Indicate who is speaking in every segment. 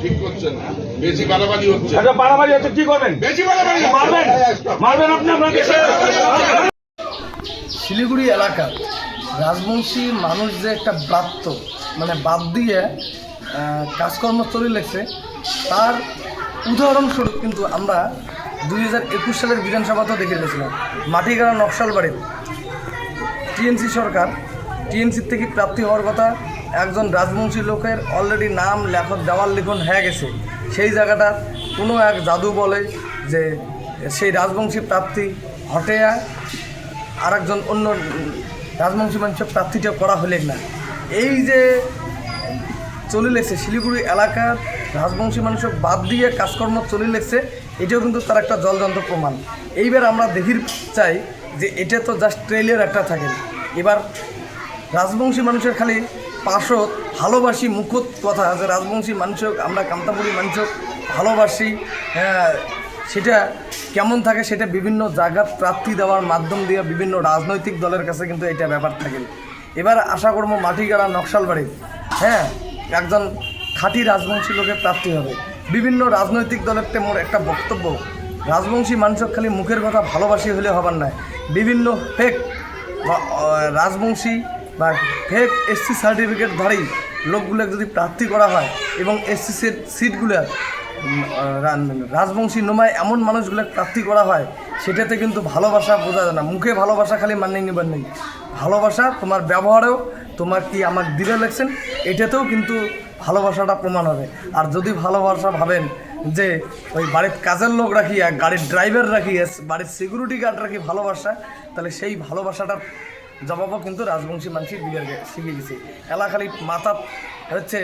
Speaker 1: ঠিক করছেন না, বেশি বাড়াবাড়ি হচ্ছে।
Speaker 2: আচ্ছা বাড়াবাড়ি হচ্ছে, কি করবেন?
Speaker 1: বেশি বাড়াবাড়ি
Speaker 2: মারবেন মারবেন আপনি আপনাকে।
Speaker 3: শিলিগুড়ি এলাকার রাজবংশী মানুষ যে একটা ব্রাত্য মানে বাদ দিয়ে কাজকর্ম চলে লেগছে, তার উদাহরণস্বরূপ কিন্তু আমরা 2021 সালের বিধানসভাতেও দেখে গেছিলাম। মাটিগাড়া নকশালবাড়ির টিএমসি সরকার, টিএমসির থেকে প্রাপ্তি হওয়ার কথা একজন রাজবংশী লোকের অলরেডি নাম দেওয়াল লিখন হয়ে গেছে। সেই জায়গাটা কোনো এক জাদু বলে যে সেই রাজবংশী প্রাপ্তি হটেয়া আর একজন অন্য রাজবংশী মানুষের প্রার্থীটা করা হলে না। এই যে চলে লেগছে শিলিগুড়ি এলাকার রাজবংশী মানুষের বাদ দিয়ে কাজকর্ম চলে লেগছে, এটাও কিন্তু তার একটা জলযন্ত্র প্রমাণ। এইবার আমরা দেখির চাই যে এটা তো জাস্ট ট্রেলের একটা থাকে। এবার রাজবংশী মানুষের খালি পাশত ভালোবাসি মুখত কথা যে রাজবংশী মানুষক আমরা কামতাপুরি মানুষক ভালোবাসি, হ্যাঁ, সেটা কেমন থাকে সেটা বিভিন্ন জায়গার প্রার্থী দেওয়ার মাধ্যম দিয়ে বিভিন্ন রাজনৈতিক দলের কাছে কিন্তু এটা ব্যাপার থাকে। এবার আশা করবো মাটিগাড়া নকশালবাড়ির হ্যাঁ একজন খাঁটি রাজবংশী লোকের প্রাপ্তি হবে। বিভিন্ন রাজনৈতিক দলের মোর একটা বক্তব্য, রাজবংশী মানুষক খালি মুখের কথা ভালোবাসি হলে হবার নয়, বিভিন্ন ফেক রাজবংশী বা ফেক এসসি সার্টিফিকেটধারী লোকগুলো যদি প্রার্থী করা হয় এবং এসসি সিটগুলো রাজবংশী নোমায় এমন মানুষগুলো প্রার্থী করা হয়, সেটাতে কিন্তু ভালোবাসা বোঝা যায় না। মুখে ভালোবাসা খালি মানিয়ে নেবার নেই, ভালোবাসা তোমার ব্যবহারেও তোমার কি আমার দিলে লেগছেন এটাতেও কিন্তু ভালোবাসাটা প্রমাণ হবে। আর যদি ভালোবাসা ভাবেন যে ওই বাড়ির কাজের লোক রাখিয়া গাড়ির ড্রাইভার রাখিয়ে বাড়ির সিকিউরিটি গার্ড রাখি ভালোবাসা, তাহলে সেই ভালোবাসাটার জবাবও কিন্তু রাজবংশী মানুষই শিখে গেছে। এলা খালি মাথা হচ্ছে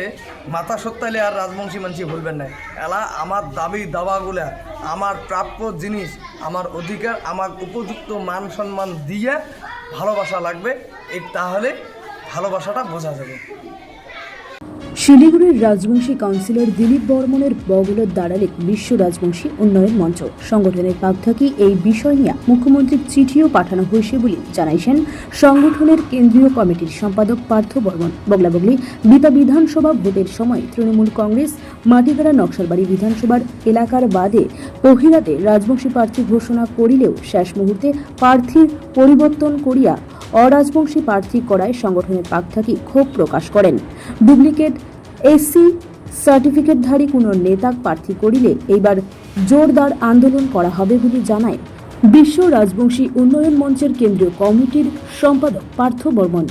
Speaker 3: মাথা সত্যাইলে আর রাজবংশী মানুষই বলবেন না। এলা আমার দাবি দাওয়াগুলা, আমার প্রাপ্য জিনিস, আমার অধিকার, আমার উপযুক্ত মান সম্মান দিয়ে ভালোবাসা লাগবে, এই তাহলে ভালোবাসাটা বোঝা যাবে।
Speaker 4: শিলিগুড়ির রাজবংশী কাউন্সিলর দিলীপ বর্মনের বগলের দাঁড়ালে বিশ্ব রাজবংশী উন্নয়ন মঞ্চ সংগঠনের পাক থাকি এই বিষয় নিয়ে মুখ্যমন্ত্রীর চিঠিও পাঠানো হয়েছে বলে জানাইছেন সংগঠনের কেন্দ্রীয় কমিটির সম্পাদক পার্থ বর্মন। বগলাবগলি বিতা বিধানসভা ভোটের সময় তৃণমূল কংগ্রেস মাটিগাড়া নকশালবাড়ি বিধানসভার এলাকার বাদে পহিলাতে রাজবংশী প্রার্থী ঘোষণা করিলেও শেষ মুহূর্তে প্রার্থীর পরিবর্তন করিয়া অরাজবংশী প্রার্থী করায় সংগঠনের পাক থাকি ক্ষোভ প্রকাশ করেন। ডুপ্লিকেট এসসি সার্টিফিকেটধারী কোনো নেতা প্রার্থী করিলে এইবার জোরদার আন্দোলন করা হবে বলে জানায় বিশ্ব রাজবংশী উন্নয়ন মঞ্চের কেন্দ্রীয় কমিটির সম্পাদক পার্থ বর্মন।